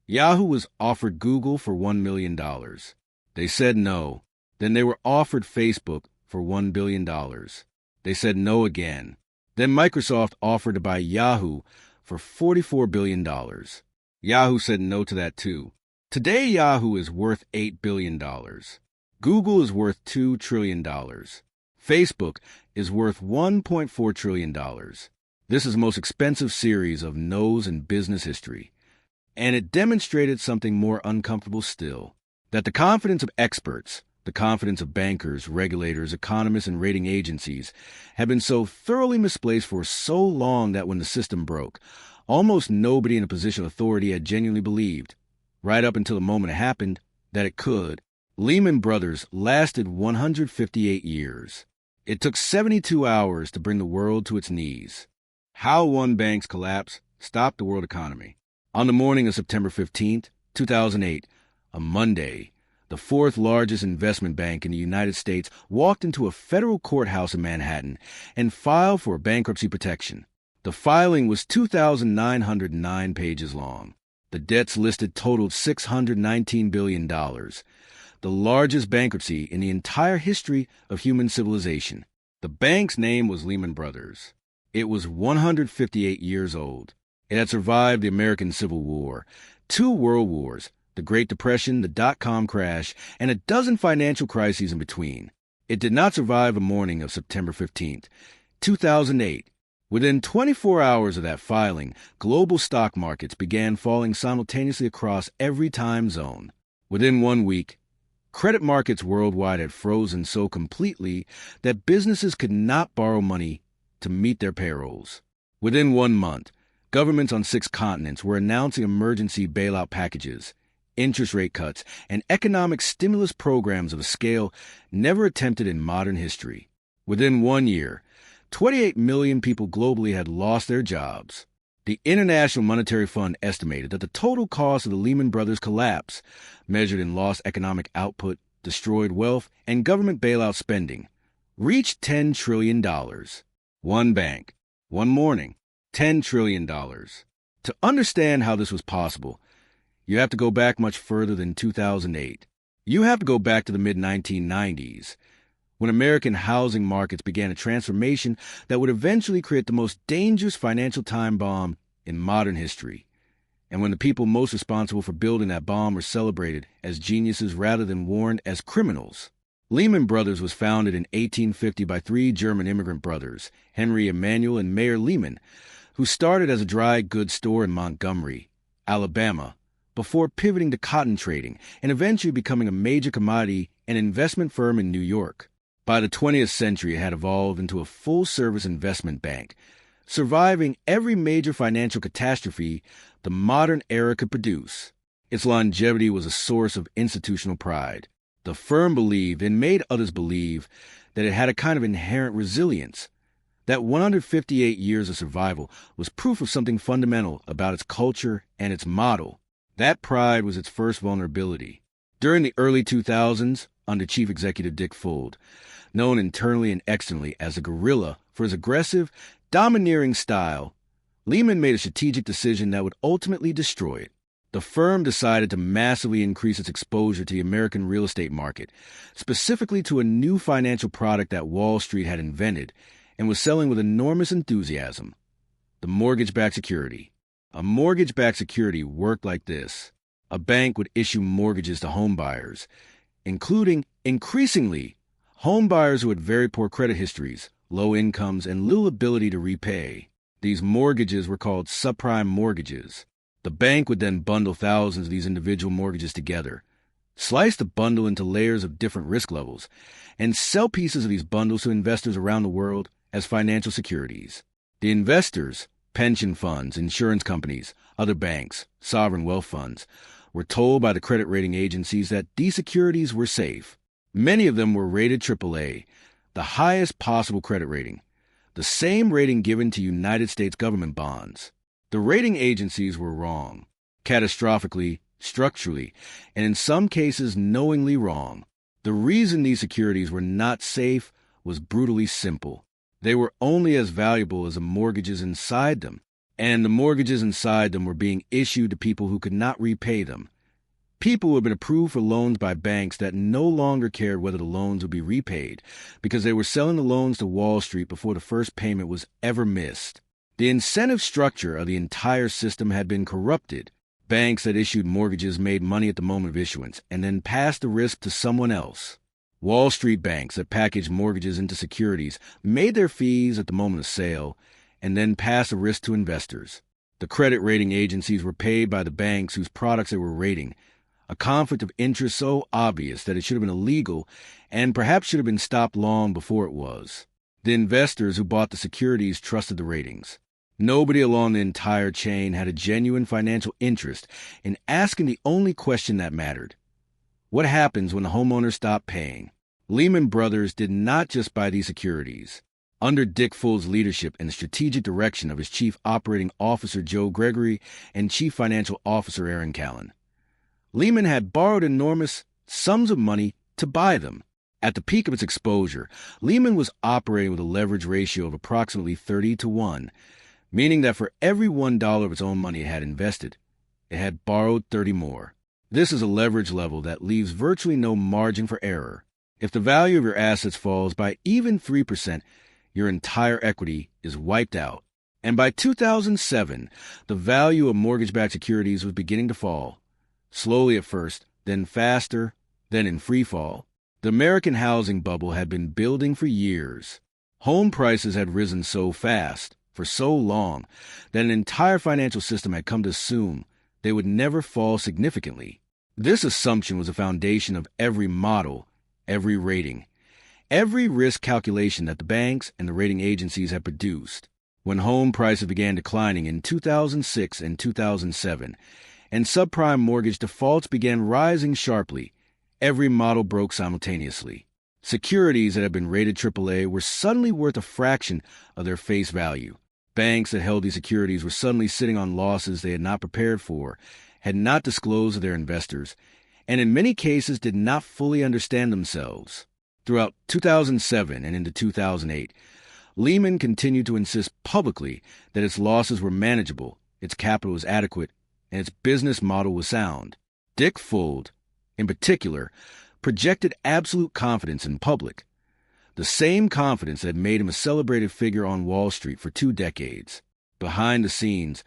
Yahoo was offered Google for $1 million. They said no. Then they were offered Facebook for $1 billion. They said no again. Then Microsoft offered to buy Yahoo for $44 billion. Yahoo said no to that too. Today, Yahoo is worth $8 billion. Google is worth $2 trillion. Facebook is worth $1.4 trillion. This is the most expensive series of no's in business history. And it demonstrated something more uncomfortable still, that the confidence of experts, the confidence of bankers, regulators, economists, and rating agencies had been so thoroughly misplaced for so long that when the system broke, almost nobody in a position of authority had genuinely believed, right up until the moment it happened, that it could. Lehman Brothers lasted 158 years. It took 72 hours to bring the world to its knees. How one bank's collapse stopped the world economy. On the morning of September 15, 2008, a Monday, the fourth largest investment bank in the United States walked into a federal courthouse in Manhattan and filed for bankruptcy protection. The filing was 2,909 pages long. The debts listed totaled $619 billion, the largest bankruptcy in the entire history of human civilization. The bank's name was Lehman Brothers. It was 158 years old. It had survived the American Civil War, 2 world wars, the Great Depression, the dot-com crash, and a dozen financial crises in between. It did not survive the morning of September 15, 2008. Within 24 hours of that filing, global stock markets began falling simultaneously across every time zone. Within 1 week, credit markets worldwide had frozen so completely that businesses could not borrow money to meet their payrolls. Within 1 month, governments on 6 continents were announcing emergency bailout packages, interest rate cuts, and economic stimulus programs of a scale never attempted in modern history. Within 1 year, 28 million people globally had lost their jobs. The International Monetary Fund estimated that the total cost of the Lehman Brothers collapse, measured in lost economic output, destroyed wealth, and government bailout spending, reached $10 trillion. One bank, one morning, $10 trillion. To understand how this was possible, you have to go back much further than 2008. You have to go back to the mid-1990s, when American housing markets began a transformation that would eventually create the most dangerous financial time bomb in modern history, and when the people most responsible for building that bomb were celebrated as geniuses rather than warned as criminals. Lehman Brothers was founded in 1850 by 3 German immigrant brothers, Henry Emanuel and Mayer Lehman, who started as a dry goods store in Montgomery, Alabama, before pivoting to cotton trading and eventually becoming a major commodity and investment firm in New York. By the 20th century, it had evolved into a full-service investment bank, surviving every major financial catastrophe the modern era could produce. Its longevity was a source of institutional pride. The firm believed, and made others believe, that it had a kind of inherent resilience, that 158 years of survival was proof of something fundamental about its culture and its model. That pride was its first vulnerability. During the early 2000s, under Chief Executive Dick Fuld, known internally and externally as a gorilla for his aggressive, domineering style, Lehman made a strategic decision that would ultimately destroy it. The firm decided to massively increase its exposure to the American real estate market, specifically to a new financial product that Wall Street had invented and was selling with enormous enthusiasm: the mortgage-backed security. A mortgage-backed security worked like this. A bank would issue mortgages to home buyers, including, increasingly, home buyers who had very poor credit histories, low incomes, and little ability to repay. These mortgages were called subprime mortgages. The bank would then bundle thousands of these individual mortgages together, slice the bundle into layers of different risk levels, and sell pieces of these bundles to investors around the world as financial securities. The investors, pension funds, insurance companies, other banks, sovereign wealth funds, were told by the credit rating agencies that these securities were safe. Many of them were rated AAA, the highest possible credit rating, the same rating given to United States government bonds. The rating agencies were wrong, catastrophically, structurally, and in some cases knowingly wrong. The reason these securities were not safe was brutally simple. They were only as valuable as the mortgages inside them. and the mortgages inside them were being issued to people who could not repay them. People who had been approved for loans by banks that no longer cared whether the loans would be repaid because they were selling the loans to Wall Street before the first payment was ever missed. The incentive structure of the entire system had been corrupted. Banks that issued mortgages made money at the moment of issuance and then passed the risk to someone else. Wall Street banks that packaged mortgages into securities made their fees at the moment of sale and then passed the risk to investors. The credit rating agencies were paid by the banks whose products they were rating, a conflict of interest so obvious that it should have been illegal and perhaps should have been stopped long before it was. The investors who bought the securities trusted the ratings. Nobody along the entire chain had a genuine financial interest in asking the only question that mattered. What happens when the homeowners stop paying? Lehman Brothers did not just buy these securities. Under Dick Full's leadership and the strategic direction of his Chief Operating Officer Joe Gregory and Chief Financial Officer Aaron Callan, Lehman had borrowed enormous sums of money to buy them. At the peak of its exposure, Lehman was operating with a leverage ratio of approximately 30-1, meaning that for every $1 of its own money it had invested, it had borrowed 30 more. This is a leverage level that leaves virtually no margin for error. If the value of your assets falls by even 3%, your entire equity is wiped out. And by 2007, the value of mortgage-backed securities was beginning to fall. Slowly at first, then faster, then in free fall. The American housing bubble had been building for years. Home prices had risen so fast, for so long, that an entire financial system had come to assume they would never fall significantly. This assumption was the foundation of every model, every rating, every risk calculation that the banks and the rating agencies had produced. When home prices began declining in 2006 and 2007, and subprime mortgage defaults began rising sharply, every model broke simultaneously. Securities that had been rated AAA were suddenly worth a fraction of their face value. Banks that held these securities were suddenly sitting on losses they had not prepared for, had not disclosed to their investors, and in many cases did not fully understand themselves. Throughout 2007 and into 2008, Lehman continued to insist publicly that its losses were manageable, its capital was adequate, and its business model was sound. Dick Full, in particular, projected absolute confidence in public, the same confidence that had made him a celebrated figure on Wall Street for 2 decades. Behind the scenes,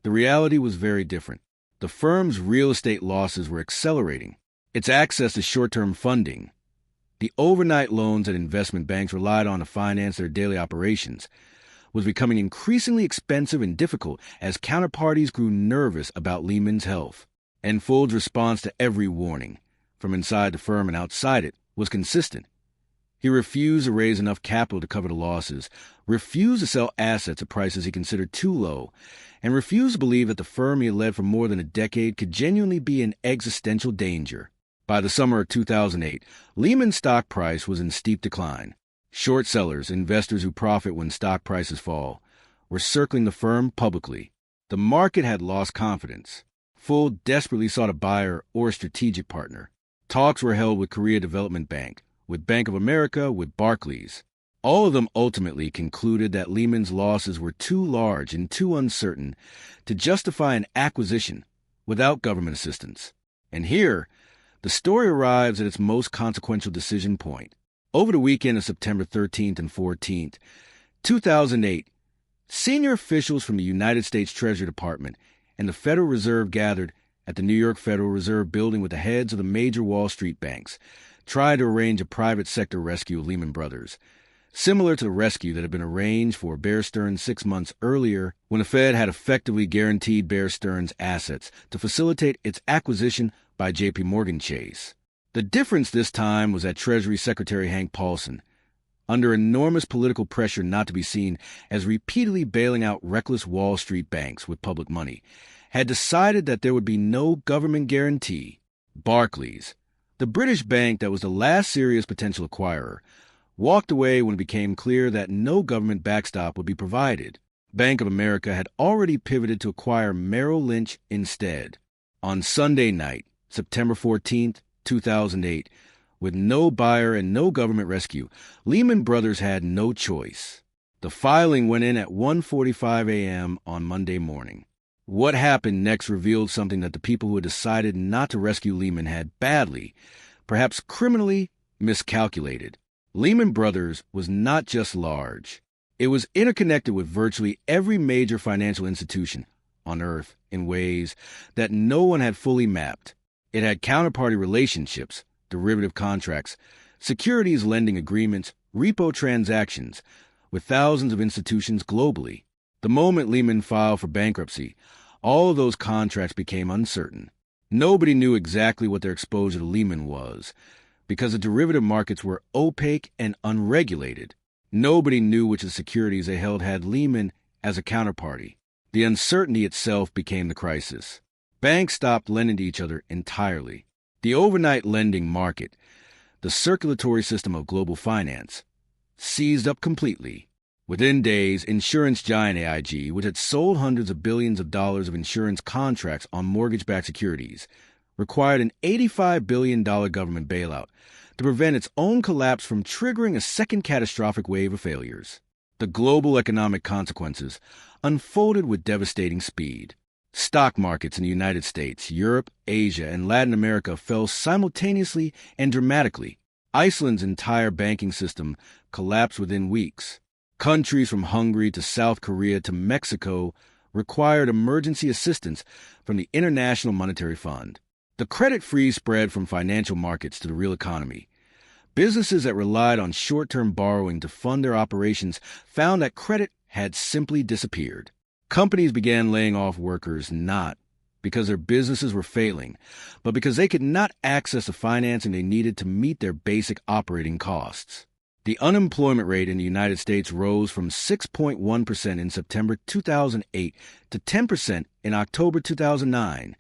the reality was very different. The firm's real estate losses were accelerating. Its access to short-term funding, the overnight loans that investment banks relied on to finance their daily operations, was becoming increasingly expensive and difficult as counterparties grew nervous about Lehman's health. And Full's response to every warning, from inside the firm and outside it, was consistent. He refused to raise enough capital to cover the losses, refused to sell assets at prices he considered too low, and refused to believe that the firm he had led for more than a decade could genuinely be in existential danger. By the summer of 2008, Lehman's stock price was in steep decline. Short sellers, investors who profit when stock prices fall, were circling the firm publicly. The market had lost confidence. Full desperately sought a buyer or a strategic partner. Talks were held with Korea Development Bank, with Bank of America, with Barclays. All of them ultimately concluded that Lehman's losses were too large and too uncertain to justify an acquisition without government assistance. And here, the story arrives at its most consequential decision point. Over the weekend of September 13th and 14th, 2008, senior officials from the United States Treasury Department and the Federal Reserve gathered at the New York Federal Reserve building with the heads of the major Wall Street banks, tried to arrange a private sector rescue of Lehman Brothers, similar to the rescue that had been arranged for Bear Stearns 6 months earlier when the Fed had effectively guaranteed Bear Stearns assets to facilitate its acquisition by J.P. Morgan Chase. The difference this time was that Treasury Secretary Hank Paulson, under enormous political pressure not to be seen as repeatedly bailing out reckless Wall Street banks with public money, had decided that there would be no government guarantee. Barclays, the British bank that was the last serious potential acquirer, walked away when it became clear that no government backstop would be provided. Bank of America had already pivoted to acquire Merrill Lynch instead. On Sunday night, September 14th, 2008, with no buyer and no government rescue, Lehman Brothers had no choice. The filing went in at 1:45 a.m. on Monday morning. What happened next revealed something that the people who had decided not to rescue Lehman had badly, perhaps criminally, miscalculated. Lehman Brothers was not just large. It was interconnected with virtually every major financial institution on Earth in ways that no one had fully mapped. It had counterparty relationships, derivative contracts, securities lending agreements, repo transactions, with thousands of institutions globally. The moment Lehman filed for bankruptcy, all of those contracts became uncertain. Nobody knew exactly what their exposure to Lehman was, because the derivative markets were opaque and unregulated. Nobody knew which of the securities they held had Lehman as a counterparty. The uncertainty itself became the crisis. Banks stopped lending to each other entirely. The overnight lending market, the circulatory system of global finance, seized up completely. Within days, insurance giant AIG, which had sold hundreds of billions of dollars of insurance contracts on mortgage-backed securities, required an $85 billion government bailout to prevent its own collapse from triggering a second catastrophic wave of failures. The global economic consequences unfolded with devastating speed. Stock markets in the United States, Europe, Asia, and Latin America fell simultaneously and dramatically. Iceland's entire banking system collapsed within weeks. Countries from Hungary to South Korea to Mexico required emergency assistance from the International Monetary Fund. The credit freeze spread from financial markets to the real economy. Businesses that relied on short-term borrowing to fund their operations found that credit had simply disappeared. Companies began laying off workers not because their businesses were failing, but because they could not access the financing they needed to meet their basic operating costs. The unemployment rate in the United States rose from 6.1% in September 2008 to 10% in October 2009,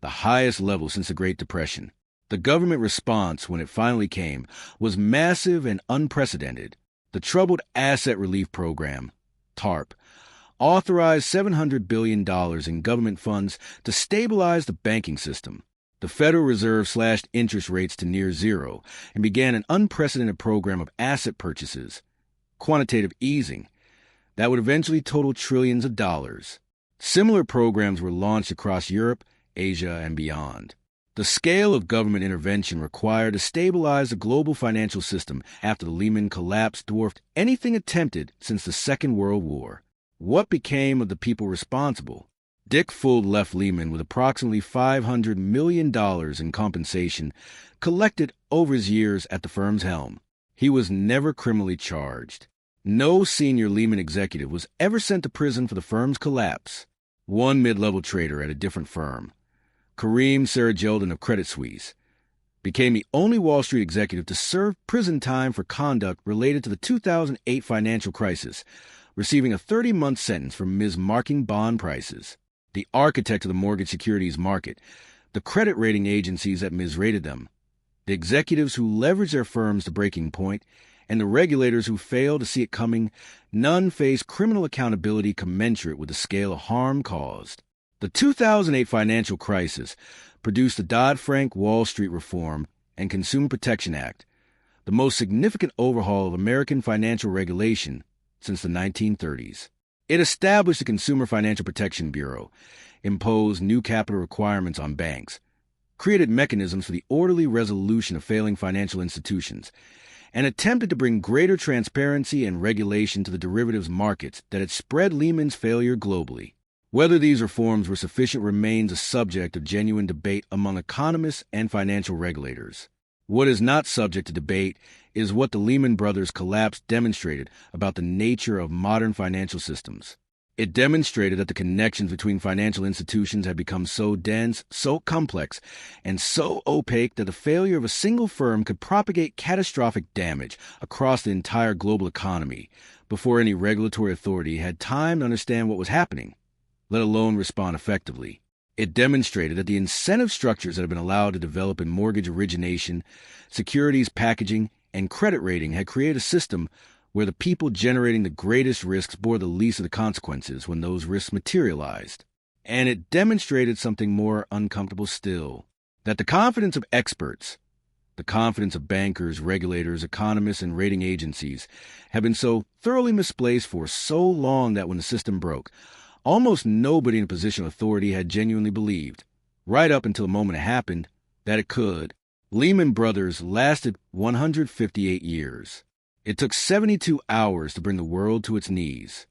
the highest level since the Great Depression. The government response, when it finally came, was massive and unprecedented. The Troubled Asset Relief Program, TARP, authorized $700 billion in government funds to stabilize the banking system. The Federal Reserve slashed interest rates to near zero and began an unprecedented program of asset purchases, quantitative easing, that would eventually total trillions of dollars. Similar programs were launched across Europe, Asia, and beyond. The scale of government intervention required to stabilize the global financial system after the Lehman collapse dwarfed anything attempted since the Second World War. What became of the people responsible? Dick Fuld left Lehman with approximately $500 million in compensation collected over his years at the firm's helm. He was never criminally charged. No senior Lehman executive was ever sent to prison for the firm's collapse. One mid-level trader at a different firm, Kareem Sarajeldin of Credit Suisse, became the only Wall Street executive to serve prison time for conduct related to the 2008 financial crisis, receiving a 30-month sentence for mismarking bond prices. The architect of the mortgage securities market, the credit rating agencies that misrated them, the executives who leveraged their firms to breaking point, and the regulators who failed to see it coming, none faced criminal accountability commensurate with the scale of harm caused. The 2008 financial crisis produced the Dodd-Frank Wall Street Reform and Consumer Protection Act, the most significant overhaul of American financial regulation since the 1930s. It established the Consumer Financial Protection Bureau, imposed new capital requirements on banks, created mechanisms for the orderly resolution of failing financial institutions, and attempted to bring greater transparency and regulation to the derivatives markets that had spread Lehman's failure globally. Whether these reforms were sufficient remains a subject of genuine debate among economists and financial regulators. What is not subject to debate is what the Lehman Brothers collapse demonstrated about the nature of modern financial systems. It demonstrated that the connections between financial institutions had become so dense, so complex, and so opaque that the failure of a single firm could propagate catastrophic damage across the entire global economy before any regulatory authority had time to understand what was happening, let alone respond effectively. It demonstrated that the incentive structures that had been allowed to develop in mortgage origination, securities packaging, and credit rating had created a system where the people generating the greatest risks bore the least of the consequences when those risks materialized. And it demonstrated something more uncomfortable still, that the confidence of experts, The confidence of bankers, regulators, economists, and rating agencies had been so thoroughly misplaced for so long that when the system broke, almost nobody in a position of authority had genuinely believed, right up until the moment it happened, that it could. Lehman Brothers lasted 158 years. It took 72 hours to bring the world to its knees.